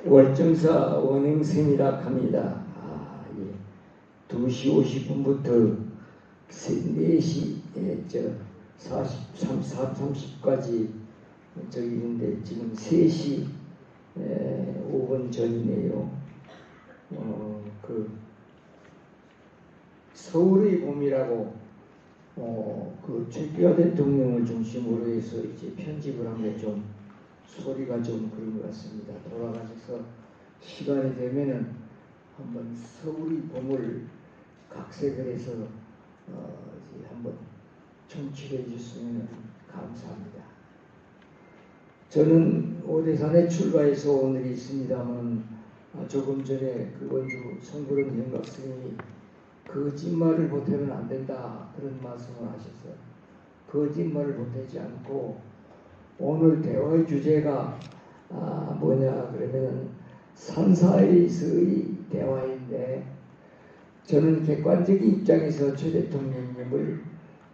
월정사 원행생이라 합니다. 2시 50분부터 4시 30까지 저기 있는데 지금 3시 5분 전이네요. 그 서울의 봄이라고 그 최규하 대통령을 중심으로 해서 이제 편집을 한 게 좀 소리가 좀 그런 것 같습니다. 돌아가셔서 시간이 되면은 한번 서울의 봄을 각색을 해서 이제 한번 청취해 주셨으면 감사합니다. 저는 오대산에 출가해서 오늘이 있습니다만 조금 전에 그 원주 성그런 현각 스님이 거짓말을 보태면 안 된다 그런 말씀을 하셔서 거짓말을 보태지 않고 오늘 대화의 주제가 뭐냐 그러면 산사에서의 대화인데 저는 객관적인 입장에서 최 대통령님을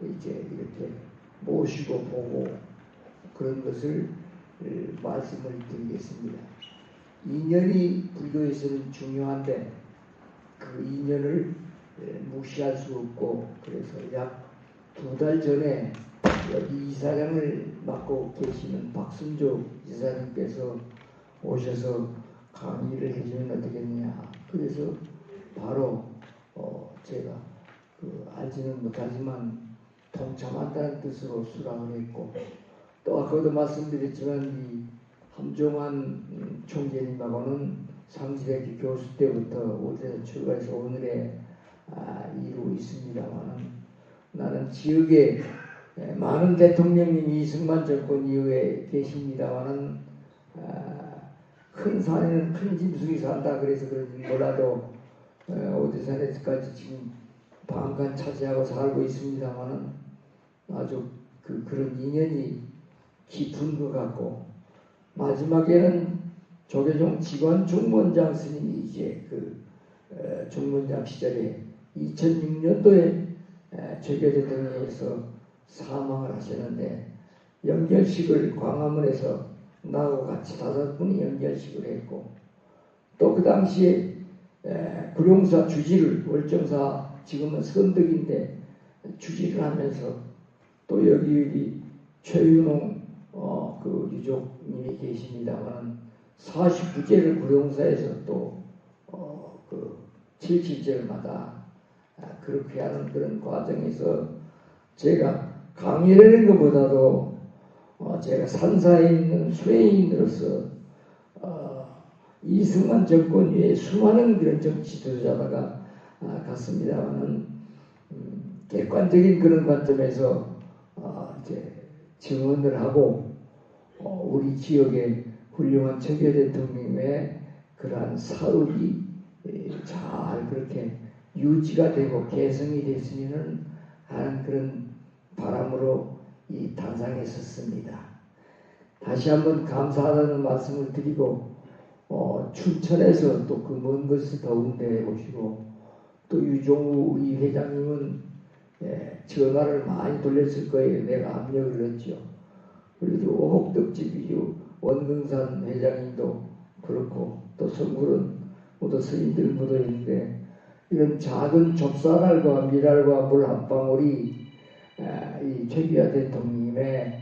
이제 이렇게 모시고 보고 그런 것을 말씀을 드리겠습니다. 인연이 불교에서는 중요한데 그 인연을 무시할 수 없고 그래서 약 2달 전에 여기 이사장을 맡고 계시는 박순조 이사님께서 오셔서 강의를 해주면 어떻겠냐. 그래서 바로 제가 알지는 못하지만 동참한다는 뜻으로 수락을 했고 또 아까도 말씀드렸지만 이 함종환 총재님하고는 상지대학교 교수 때부터 오대산 출가해서 오늘에 이루고 있습니다만 나는 지역에 많은 대통령님이 이승만 정권 이후에 계십니다만은 큰 산에는 큰 짐승이 산다 그래서 그런지 몰라도 오대산에서까지 지금 반간 차지하고 살고 있습니다만은 아주 그런 인연이 깊은 것 같고 마지막에는 조계종 직원 중문장 스님이 이제 중문장 시절에 2006년도에 최규하 대통령에서 사망을 하셨는데 연결식을 광화문에서 나하고 같이 5분이 연결식을 했고 또 그 당시에 구룡사 주지를 월정사 지금은 선덕인데 주지를 하면서 또 여기 최윤홍 그 유족님이 계십니다만 49제를 구룡사에서 또 그 77절마다 그렇게 하는 그런 과정에서 제가 강의를 하는 것보다도 제가 산사에 있는 수혜인으로서 이승만 정권 외에 수많은 그런 정치 지도자가 갔습니다만은 객관적인 그런 관점에서 이제 증언을 하고 우리 지역의 훌륭한 최규하 대통령의 그러한 사업이 잘 그렇게 유지가 되고 개성이 됐으면 하는 그런 바람으로 이 단상에 섰습니다. 다시 한번 감사하다는 말씀을 드리고 춘천에서 또 그 먼 곳을 더운데 오시고 또 유종우 우리 회장님은 전화를 많이 돌렸을 거예요. 내가 압력을 했죠. 그리고 오목덕집 원근산 회장님도 그렇고 또 성구른 모두 스님들 모두 있는데 이런 작은 좁쌀알과 밀알과 물 한 방울이 이 최규하 대통령님의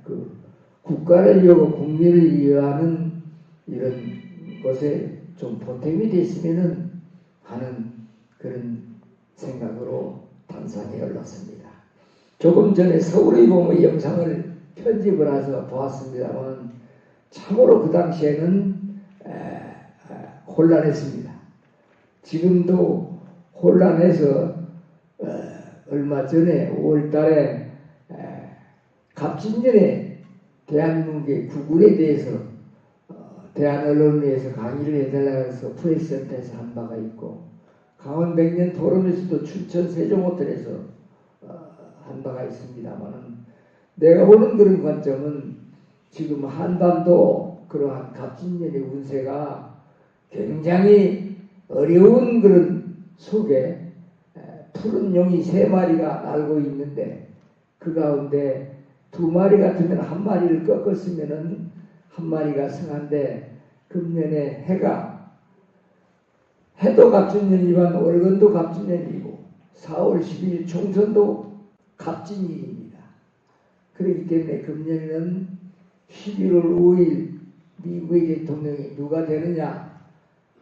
그 국가를 위하고 국민을 위하는 이런 것에 좀 보탬이 됐으면 하는 그런 생각으로 단상에 올랐습니다. 조금 전에 서울의 봄의 영상을 편집을 해서 보았습니다만 참으로 그 당시에는 혼란했습니다. 지금도 혼란해서 얼마 전에 5월달에 갑진년에 대한민국의 구글에 대해서 대한언론에서 강의를 해달라고 해서 프레스센터에서 한 바가 있고 강원백년 토론에서도 춘천 세종호텔에서 한 바가 있습니다만 내가 보는 그런 관점은 지금 한반도 그러한 갑진년의 운세가 굉장히 어려운 그런 속에 푸른 용이 3마리가 날고 있는데 그 가운데 2마리 같으면 1마리를 꺾었으면은 한 마리가 성한데 금년에 해도 갑진년이지만 월건도 갑진년이고 4월 10일 총선도 갑진일입니다. 그렇기 때문에 금년에는 11월 5일 미국의 대통령이 누가 되느냐,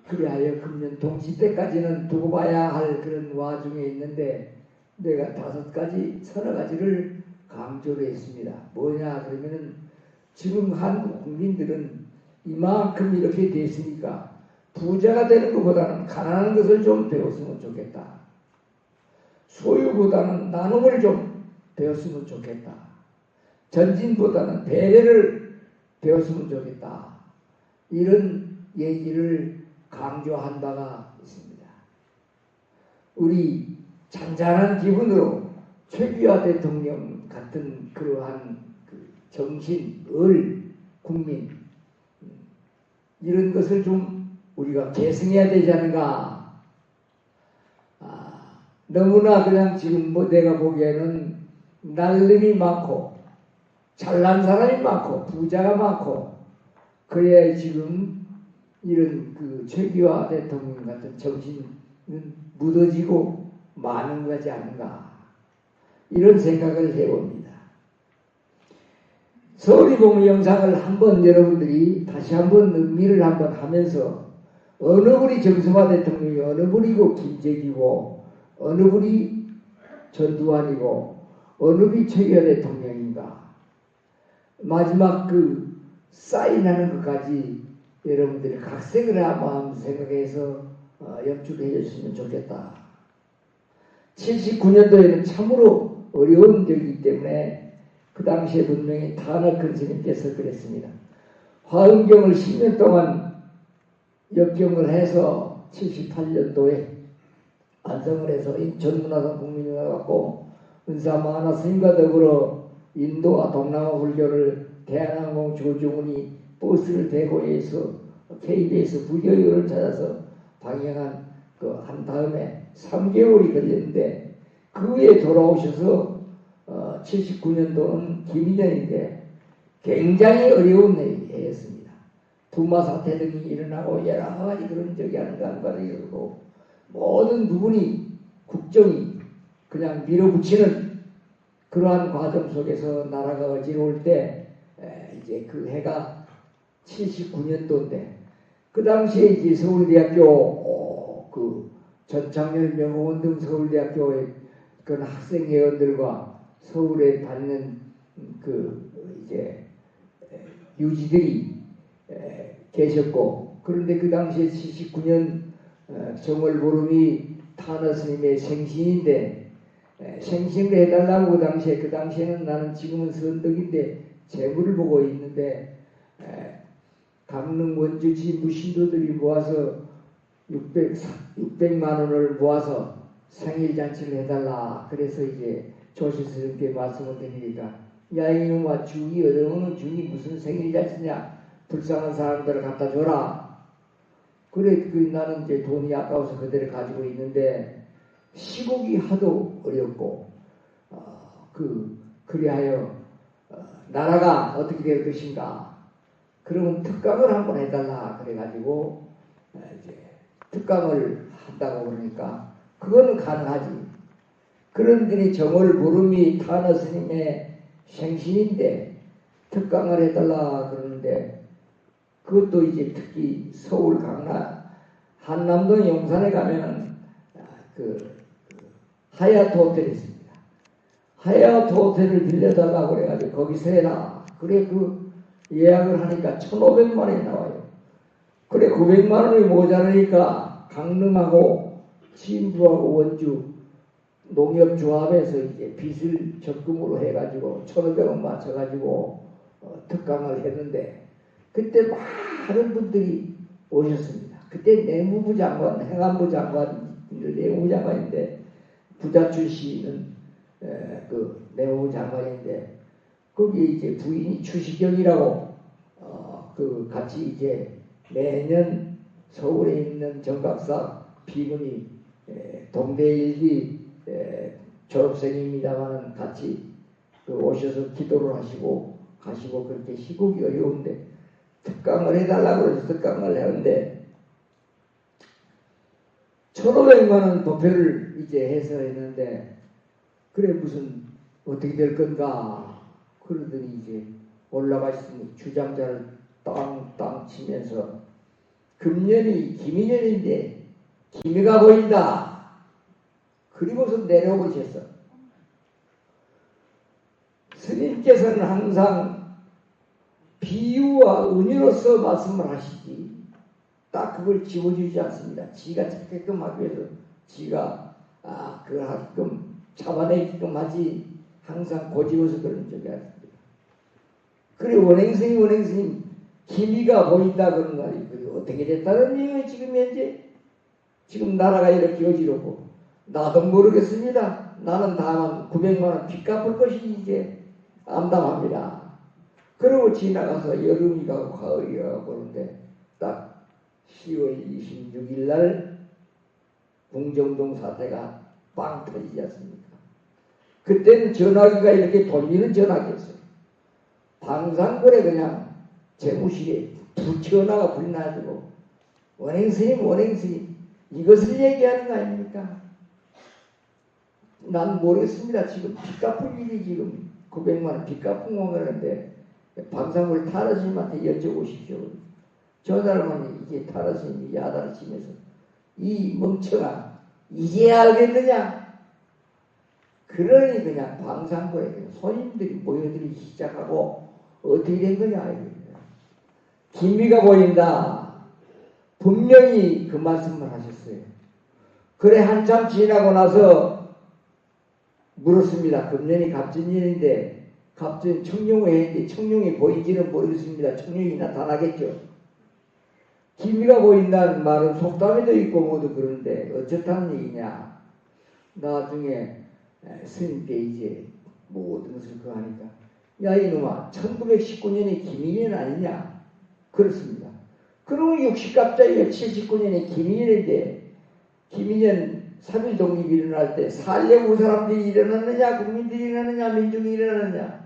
그리하여 금년 동시 때까지는 두고 봐야 할 그런 와중에 있는데 내가 5가지 서너 가지를 강조를 했습니다. 뭐냐 그러면은 지금 한국 국민들은 이만큼 이렇게 됐으니까 부자가 되는 것보다는 가난한 것을 좀 배웠으면 좋겠다. 소유보다는 나눔을 좀 배웠으면 좋겠다. 전진보다는 배려를 배웠으면 좋겠다. 이런 얘기를 강조한 바가 있습니다. 우리 잔잔한 기분으로 최규하 대통령 같은 그러한 정신, 국민 이런 것을 좀 우리가 계승해야 되지 않은가. 너무나 그냥 지금 내가 보기에는 날름이 많고 잘난 사람이 많고 부자가 많고 그래야 지금 이런 최규하 대통령 같은 정신은 묻어지고 많은 거지 않은가. 이런 생각을 해봅니다. 서울이봉 영상을 한번 여러분들이 다시 한번 음미를 한번 하면서 어느 분이 정승화 대통령이 어느 분이고 김재기고 어느 분이 전두환이고 어느 분이 최규하 대통령인가. 마지막 사인하는 것까지 여러분들이 각색을 한번 생각해서 연출해 주시면 좋겠다. 79년도에는 참으로 어려운 적이기 때문에 그 당시에 분명히 탄핵근 스님께서 그랬습니다. 화엄경을 10년 동안 역경을 해서 78년도에 안성을 해서 인천문화상 국민회가 갖고 은사마하나 스님과 더불어 인도와 동남아 불교를 대한항공 조중훈이 버스를 대고해서 KBS 불교요를 찾아서 방영한 한 다음에 3개월이 걸렸는데 그 후에 돌아오셔서 79년도는 김인년인데 굉장히 어려운 해였습니다. 부마 사태 등이 일어나고 여러 가지 그런 적이 한가지 이러고 모든 부분이 국정이 그냥 밀어붙이는 그러한 과정 속에서 나라가 어지러울 때 이제 그 해가 79년도인데 그 당시에 이제 서울대학교 전창열 명호원 등 서울대학교의 그런 학생회원들과 서울에 다니는 이제 유지들이 계셨고 그런데 그 당시에 79년 정월보름이 탄어 스님의 생신인데 생신을 해달라고 그 당시에는 나는 지금은 선덕인데 재물을 보고 있는데 강릉 원주지 무신도들이 모아서 600만 원을 모아서 생일잔치를 해달라. 그래서 이제 조실스럽게 말씀을 드리니까 야 이놈아 죽이 어려우는 죽이 무슨 생일잔치냐. 불쌍한 사람들을 갖다 줘라. 그래 나는 이제 돈이 아까워서 그대로 가지고 있는데 시국이 하도 어렵고 그리하여 나라가 어떻게 될 것인가. 그러면 특강을 한번 해달라. 그래가지고 이제 특강을 한다고 그러니까 그거는 가능하지. 그런들이 정월보름이 탄어 스님의 생신인데 특강을 해달라 그러는데 그것도 이제 특히 서울 강남 한남동 용산에 가면 하얏트 호텔이 있습니다. 하얏트 호텔을 빌려달라고 그래가지고 거기서 해라. 그래 예약을 하니까 1,500만 원이 나와요. 그래 900만 원이 모자라니까 강릉하고 진부하고 원주 농협조합에서 이제 빚을 적금으로 해가지고 1,500원 맞춰가지고 특강을 했는데 그때 많은 분들이 오셨습니다. 그때 내무부 장관, 행안부 장관, 내무부 장관인데 부자 출신은 내무부 장관인데 거기 이제 부인이 추시경이라고 같이 이제 매년 서울에 있는 정각사 비군이 동대일기 졸업생입니다만은 같이 오셔서 기도를 하시고 가시고 그렇게 시국이 어려운데 특강을 해달라고 해서 특강을 하는데 1,500만 원 도표를 이제 해서 했는데 그래 무슨 어떻게 될 건가 그러더니 이제 올라가시더니 주장자를 땅땅 치면서 금년이 기미년인데 기미가 보인다. 그리고서 내려오셨어. 스님께서는 항상 비유와 은유로서 말씀을 하시지 딱 그걸 지워주지 않습니다. 지가 찾게끔 하기 위해서 지가 그걸 하게끔 잡아내게끔 하지 항상 고집어서 그런 적이 아닙니다. 그래 원행스님 기미가 보인다 그런 거 아니고 어떻게 됐다는 얘기예요. 지금 현재 지금 나라가 이렇게 어지럽고 나도 모르겠습니다. 나는 다만 900만 원 빚 갚을 것이 이제 암담합니다. 그러고 지나가서 여름이 가고 가을이 가고 그런데 딱 10월 26일 날 궁정동 사태가 빵 터지지 않습니까? 그때는 전화기가 이렇게 돌리는 전화기였어요. 방산골에 그냥 재무실에 전화가 불이 나가지고 원행스님 이것을 얘기하는 거 아닙니까? 난 모르겠습니다. 지금 빚 갚을 일이 지금 900만 원 빚 갚은 거라는데 방산골 타라스님한테 여쭤보십시오. 저 사람은 이게 타라스님이 야단을 치면서 이 멍청아 이제 알겠느냐? 그러니 그냥 방산골에 손님들이 모여들기 시작하고 어떻게 된 거냐? 기미가 보인다. 분명히 그 말씀을 하셨어요. 그래 한참 지나고 나서 물었습니다. 금년이 갑진년인데 갑진 청룡회인데 청룡이 보이지는 모르겠습니다. 청룡이 나타나겠죠. 기미가 보인다는 말은 속담에도 있고 모두 그런데 어쩌다는 얘기냐. 나중에 스님께 이제 모든 것을 그거 하니까 야 이놈아 1919년이 기미년 아니냐. 그렇습니다. 그러면 60갑자기가 79년이 기미년인데 기미년 3.1 독립이 일어날 때 살려고 사람들이 일어났느냐 국민들이 일어났느냐 민중이 일어났느냐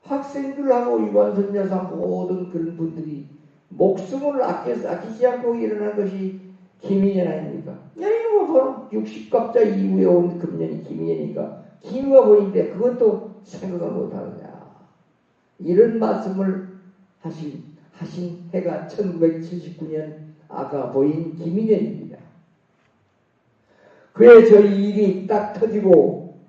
학생들하고 유관선 여사 모든 그런 분들이 목숨을 아끼지 않고 일어난 것이 기미년 아닙니까? 야 이거 바로 60갑자 이후에 온 금년이 기미년이니까 기미가 보이는데 그것도 생각을 못하느냐 이런 말씀을 하신 해가 1979년 아까 보인 기미년입니다. 그래 저희 일이 딱 터지고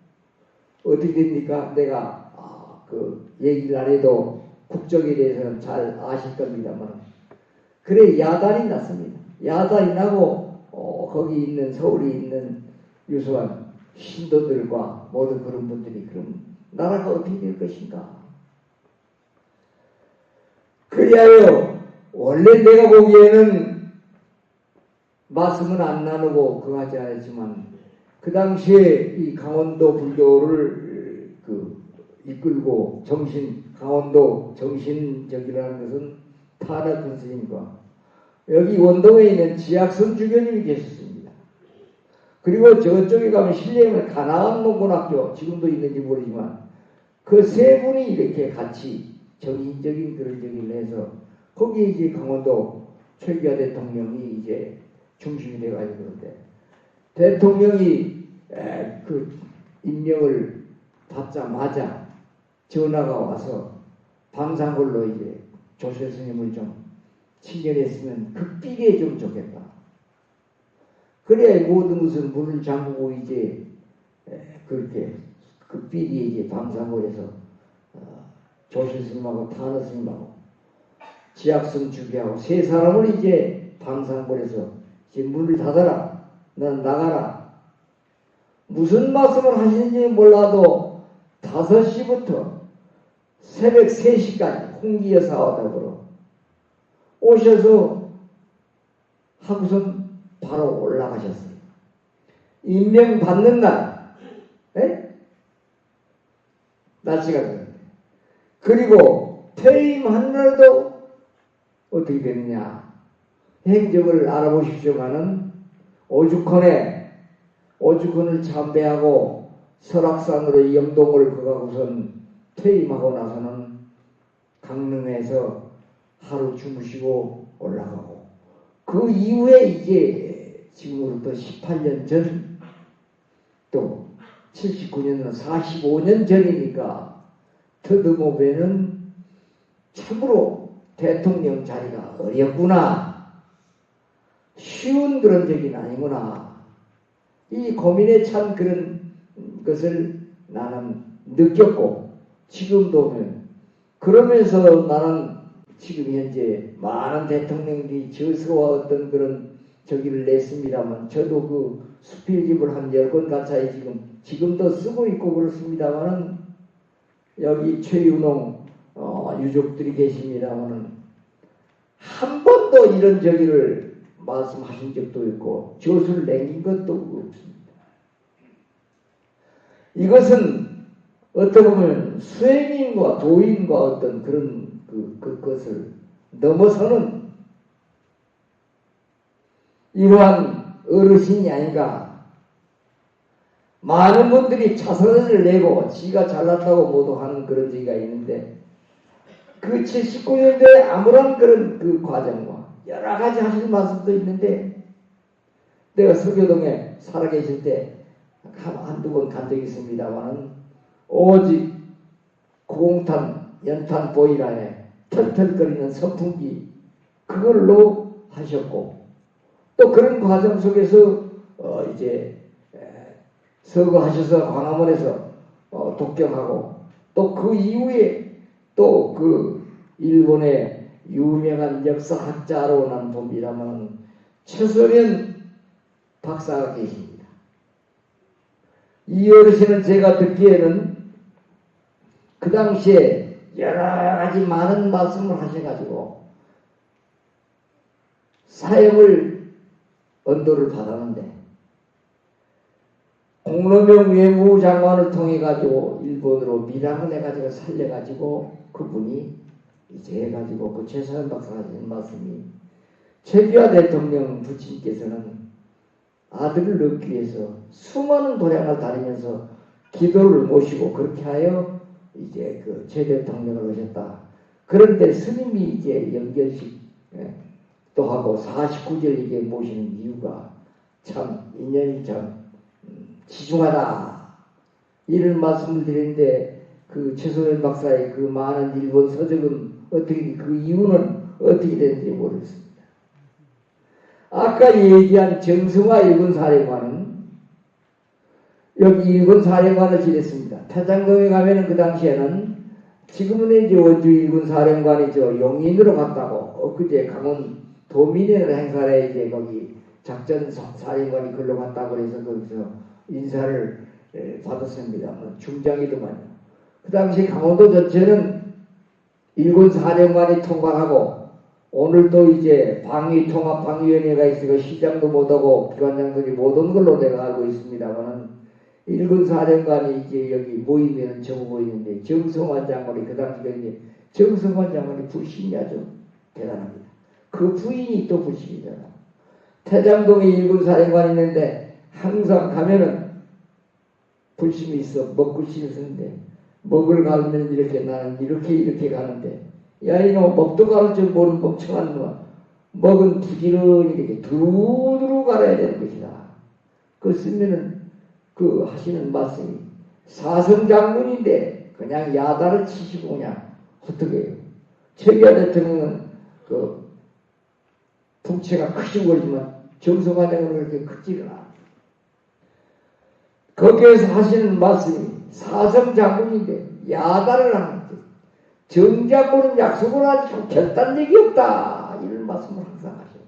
어떻게 됩니까? 내가 그 얘기를 안 해도 국적에 대해서는 잘 아실 겁니다만 그래 야단이 났습니다. 야단이 나고 거기 있는 서울에 있는 유수한 신도들과 모든 그런 분들이 그럼 나라가 어떻게 될 것인가? 그리하여 원래 내가 보기에는 말씀은 안 나누고 그거 하지 않았지만 그 당시에 이 강원도 불교를 이끌고 강원도 정신적이라는 것은 타락한 스님과 여기 원동에 있는 지학선 주교님이 계셨습니다. 그리고 저쪽에 가면 신뢰면 가나안 농군학교 지금도 있는지 모르지만 그 세 분이 이렇게 같이 정신적인 그런 얘기를 해서 거기에 이제 강원도 최규하 대통령이 이제 중심이 돼가지고 그런데 대통령이 그 임명을 받자마자 전화가 와서 방산골로 이제 조실 스님을 좀 친견했으면 극비리에 좀 좋겠다. 그래야 모든 것을 문을 잠그고 이제 그렇게 극비리에 이제 방산골에서 조실 스님하고 타너 스님하고 지학성 주교하고 세 사람을 이제 방산골에서 이제 문을 닫아라. 넌 나가라. 무슨 말씀을 하시는지 몰라도 5시부터 새벽 3시까지 홍기 여사와 더불어 오셔서 하고선 바로 올라가셨어요. 임명 받는 날, 날씨가 그런데. 그리고 퇴임한 날도 어떻게 되느냐. 행적을 알아보십시오만은 오죽헌을 참배하고 설악산으로 영동을 거가고선 퇴임하고 나서는 강릉에서 하루 주무시고 올라가고 그 이후에 이제 지금으로부터 18년 전 또 79년은 45년 전이니까 더듬어보면 참으로 대통령 자리가 어렵구나. 쉬운 그런 적이 아니구나. 이 고민에 참 그런 것을 나는 느꼈고 지금도 보면 그러면서 나는 지금 현재 많은 대통령들이 저서와 어떤 그런 저기를 냈습니다만 저도 그 수필집을 한 10권 가까이 지금도 쓰고 있고 그렇습니다만은 여기 최윤홍 유족들이 계십니다만은 한 번도 이런 저기를 말씀하신 적도 있고 저수를 남긴 것도 없습니다. 이것은 어떻게 보면 수행인과 도인과 어떤 그런 그것을 넘어서는 이러한 어르신이 아닌가. 많은 분들이 자선을 내고 지가 잘났다고 모두 하는 그런 얘기가 있는데 그 79년도에 아무런 그런 그 과정과 여러 가지 하실 말씀도 있는데 내가 서교동에 살아계실 때 한두 번 간 적이 있습니다만은 오직 고공탄 연탄 보일러에 털털거리는 선풍기 그걸로 하셨고 또 그런 과정 속에서 이제 서거하셔서 광화문에서 독경하고 또 그 이후에 또 그 일본의 유명한 역사학자로 난 봅니다만 최소련 박사가 계십니다. 이 어르신은 제가 듣기에는 그 당시에 여러 가지 많은 말씀을 하셔가지고 사형을 언도를 받았는데 공로명 외무부 장관을 통해 가지고 일본으로 밀항을 해가지고 살려가지고 그분이 이제 해가지고 그 최소현 박사가 하신 말씀이 최규하 대통령 부친께서는 아들을 얻기 위해서 수많은 도량을 다니면서 기도를 모시고 그렇게 하여 이제 그 최 대통령을 오셨다. 그런데 스님이 이제 연결식 또 하고 49절 이게 모시는 이유가 참 인연이 참 지중하다. 이런 말씀을 드리는데 그 최소현 박사의 그 많은 일본 서적은 어떻게 그 이유는 어떻게 되는지 모르겠습니다. 아까 얘기한 정승화 일본 사령관은 여기 일본 사령관을 지냈습니다. 태장동에 가면은 그 당시에는 지금은 이제 원주 일본 사령관이 저 용인으로 갔다고 엊그제 강원 도민회를 행사에 이제 거기 작전 사령관이 걸로 갔다고 해서 거기서 인사를 받았습니다. 중장이더만요. 그 당시 강원도 전체는 일본 사령관이 통과하고 오늘 또 이제 방위통합방위원회가 있어서 시장도 못하고 기관장들이 못 온 걸로 내가 알고 있습니다만은 일본 사령관이 이제 여기 모이면은 저거 보이는데 정성환 장관이 그 당시에 이제 정성환 장관이 불신이 아주 대단합니다. 그 부인이 또 불신이잖아. 태장동에 일본 사령관이 있는데 항상 가면은 불심이 있어 먹구심이 있는데 먹을 가면 이렇게 나는 이렇게 가는데 야 이놈 먹도 가를 줄 모르는 멍청한 놈아 먹은 부지런히 이렇게 두루두루 갈아야 되는 것이다. 그 쓰면은 그 하시는 말씀이 사성장군인데 그냥 야단을 치시고 그냥 어떻게 해요. 최규하 대통령은 그 풍채가 크시고 그러지만 정성화장은 그렇게 크지가 않아. 거기에서 하시는 말씀이 사성장군인데 야단을 하는데 정장군은 약속을 하지 결단력이 없다. 이런 말씀을 항상 하셔요.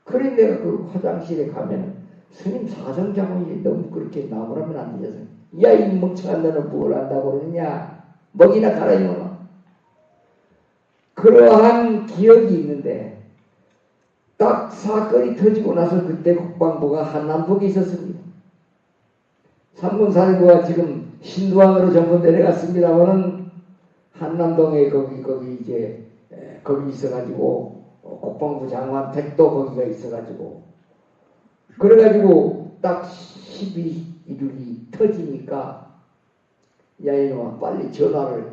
그래 내가 그 화장실에 가면 스님 사성장군이 너무 그렇게 나무라면 안 되죠. 야 이 멍청한 너는 뭘 안다고 그러느냐. 먹이나 가라 이놈아. 그러한 기억이 있는데 딱 사건이 터지고 나서 그때 국방부가 한남북에 있었습니다. 삼군사령부가 지금 신두항으로 전부 내려갔습니다만은 한남동에 거기 이제 거기 있어가지고 국방부 장관 댁도 거기가 있어가지고 그래가지고 딱 12.16이 터지니까 야 이놈아 빨리 전화를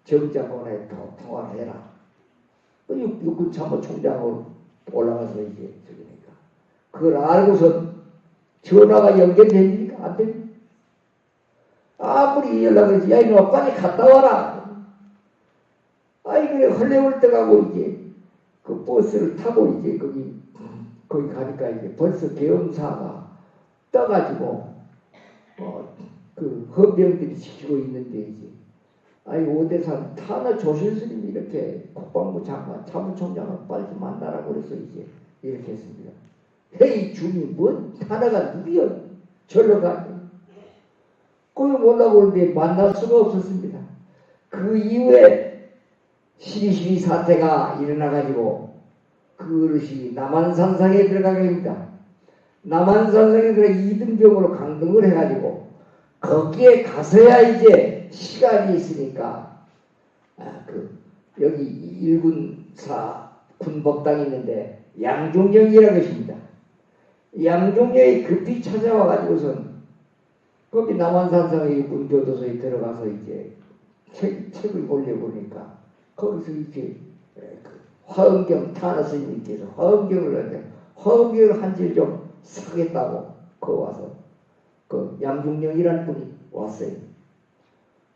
정장관에 통화를 해라. 육군 참모총장으로 올라가서 이제 저기니까 그걸 알고서 전화가 연결됩니까? 안 됩니까? 아무리 연락을 야 이놈아 빨리 갔다 와라. 아이 그래 헐레벌 떠가고 이제 그 버스를 타고 이제 거기 가니까 이제 벌써 계엄사가 떠가지고 그 헌병들이 지키고 있는데 이제 아이 오대산 탄화 조실스님이 이렇게 국방부 장관 참모총장을 빨리 만나라고 그래서 이제 이렇게 했습니다. 헤이 주님 뭔 탄화가 누구여 절로 가니 거기 몰라고 그러는데 만날 수가 없었습니다. 그 이후에 12.12 사태가 일어나가지고 그릇이 남한산상에 들어가게 됩니다. 남한산상에 들어가 이등병으로 강등을 해가지고 거기에 가서야 이제 시간이 있으니까 여기 1군사 군법당이 있는데 양종영이라는 것입니다. 양종영이 급히 찾아와가지고선 거기 남한산상의 군교도소에 들어가서 이제 책을 보려보니까 거기서 이렇게 화엄경 탄화 스님께서 화엄경을 하는데 화엄경을 한 질 좀 사겠다고 거 와서 그 양중령이라는 분이 왔어요.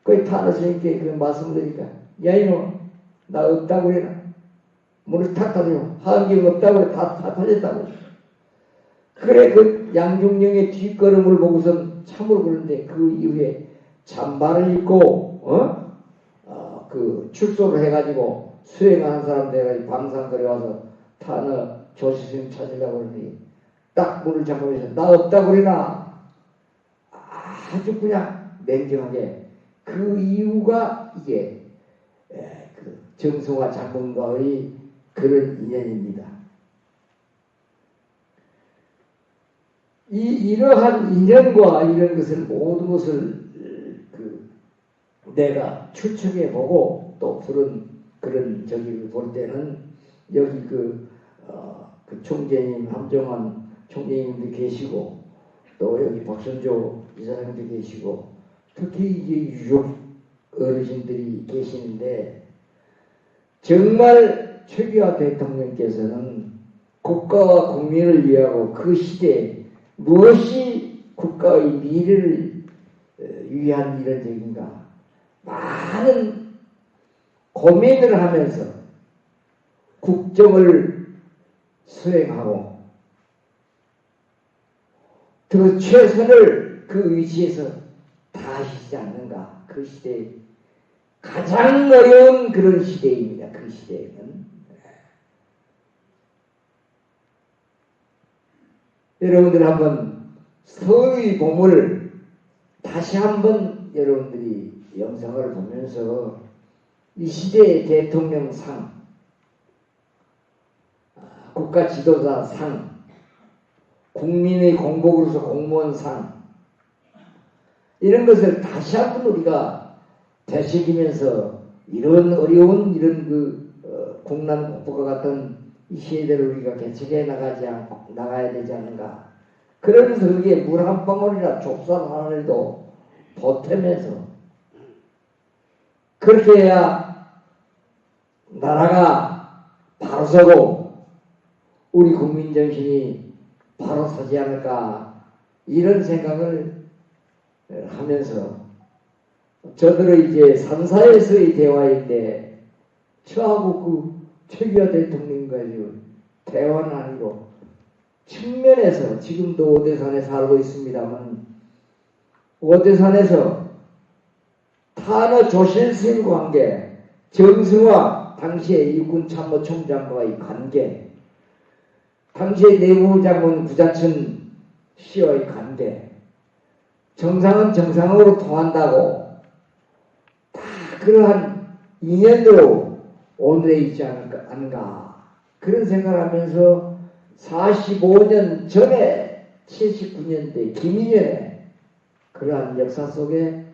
그 탄화 스님께 그 말씀을 드리니까 야 이놈 나 없다고 그래라. 문을 탁 닫으면 화엄경 없다고 그래 다 터졌다고. 그래 그 양중령의 뒷걸음을 보고선 참으로 그러는데 그 이후에 잠바를 입고 그 출소를 해가지고 수행하는 사람들 해가지고 방산거리 와서 탄화 조실스님 찾으려고 그러니 딱 문을 잠그면서 나 없다고 그러나 아주 그냥 냉정하게 그 이유가 이게 그 정성화 장군과의 그런 인연입니다. 이러한 인연과 이런 것을 모든 것을 내가 추측해 보고 또 그런 저기를 볼 때는 여기 그 총재님 함정환 총재님도 계시고 또 여기 박선조 이사장도 계시고 특히 이제 유족 어르신들이 계시는데 정말 최규하 대통령께서는 국가와 국민을 위하고 그 시대에 무엇이 국가의 미래를 위한 일인가 많은 고민을 하면서 국정을 수행하고 그 최선을 그 위치에서 다하시지 않는가. 그 시대에 가장 어려운 그런 시대입니다. 그 시대에는 여러분들 한번 서의 보물을 다시 한번 여러분들이 영상을 보면서 이 시대의 대통령상, 국가 지도자상, 국민의 공복으로서 공무원상 이런 것을 다시 한번 우리가 되새기면서 이런 어려운 이런 국난 국보가 같은 이 시대를 우리가 개척해 나가야 되지 않는가. 그러면서 그게 물 한 방울이나 족산 하나라도 보태면서 그렇게 해야 나라가 바로 서고 우리 국민정신이 바로 서지 않을까 이런 생각을 하면서 저들의 이제 산사에서의 대화인데 저하고 그 최규하 대통령과의 대화는 아니고 측면에서 지금도 오대산에 살고 있습니다만 오대산에서 탄화 조실스님 관계, 정승화 당시의 육군 참모총장과의 관계, 당시의 내무부 장군 구자천 씨와의 관계, 정상은 정상으로 통한다고 다 그러한 인연으로 오늘에 있지 않은가 그런 생각을 하면서 45년 전에 79년대 김인현의 그러한 역사 속에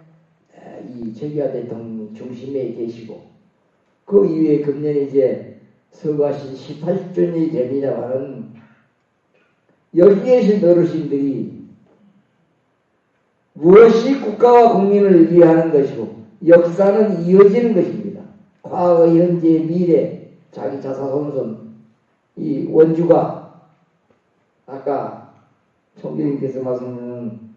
이 최규하 대통령이 중심에 계시고 그 이후에 금년에 이제 서거하신 18주년이 됩니다만은 여기 계신 어르신들이 무엇이 국가와 국민을 위하는 것이고 역사는 이어지는 것입니다. 과거, 현재, 미래 자기 자사손손 이 원주가 아까 총재님께서 말씀하신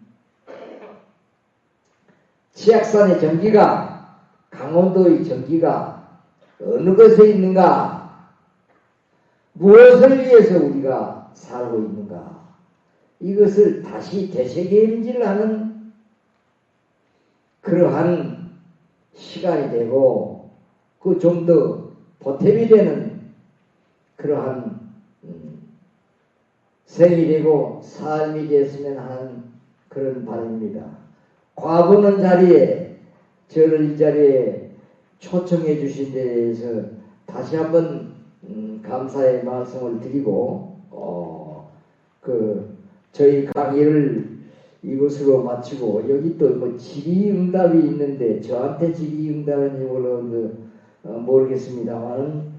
치악산의 전기가 강원도의 전기가 어느 것에 있는가? 무엇을 위해서 우리가 살고 있는가? 이것을 다시 되새김질하는 그러한 시간이 되고 그 좀 더 보탬이 되는 그러한 생이 되고 삶이 됐으면 하는 그런 바람입니다. 과부는 자리에 저를 이 자리에 초청해 주신 데 대해서 다시 한번 감사의 말씀을 드리고 저희 강의를 이것으로 마치고 여기 또 뭐 질의응답이 있는데 저한테 질의응답인지 모르겠습니다만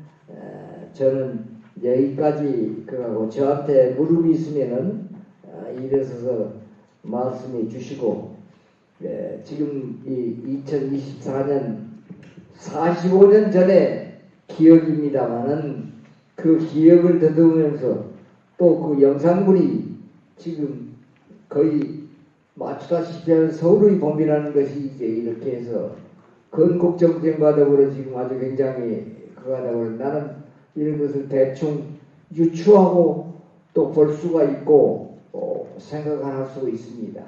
저는 여기까지 그러고 저한테 물음이 있으면은 일어서서 말씀해 주시고 지금 이 2024년 45년 전의 기억입니다만은 그 기억을 더듬으면서 또 그 영상물이 지금 거의 맞추다시피 하는 서울의 봄이라는 것이 이제 이렇게 해서 건국정쟁과 더불어 지금 아주 굉장히 그거 하다 보니 나는 이런 것을 대충 유추하고 또 볼 수가 있고 생각할 수가 있습니다.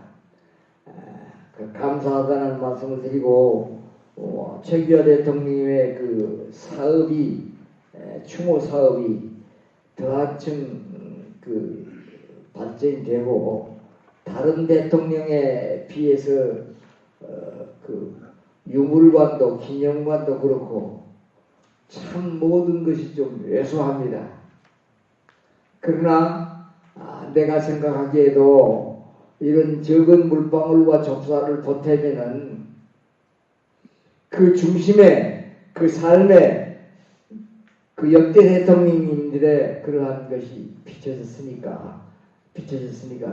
감사하다는 말씀을 드리고 최규하 대통령의 그 사업이 추모 사업이 더 한층 그 발전이 되고 다른 대통령에 비해서 그 유물관도 기념관도 그렇고 참 모든 것이 좀 왜소합니다. 그러나 내가 생각하기에도 이런 적은 물방울과 접사를 보태면은 그 중심에 그 삶에 그 역대 대통령님들의 그러한 것이 비춰졌으니까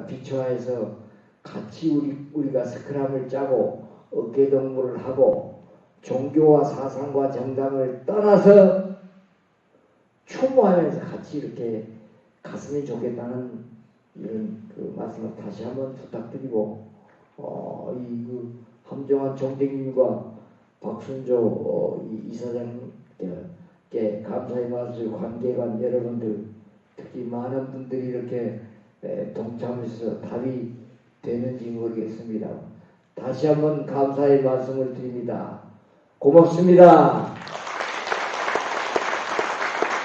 비춰해서 같이 우리가 스크럼을 짜고 어깨동무를 하고 종교와 사상과 정당을 떠나서 추모하면서 같이 이렇게 갔으면 좋겠다는 이런 그 말씀을 다시 한번 부탁드리고 그 함정환 총장님과 박순조 이사장님께 감사의 말씀 관계관 여러분들 특히 많은 분들이 이렇게 동참해서 답이 되는지 모르겠습니다. 다시 한번 감사의 말씀을 드립니다. 고맙습니다.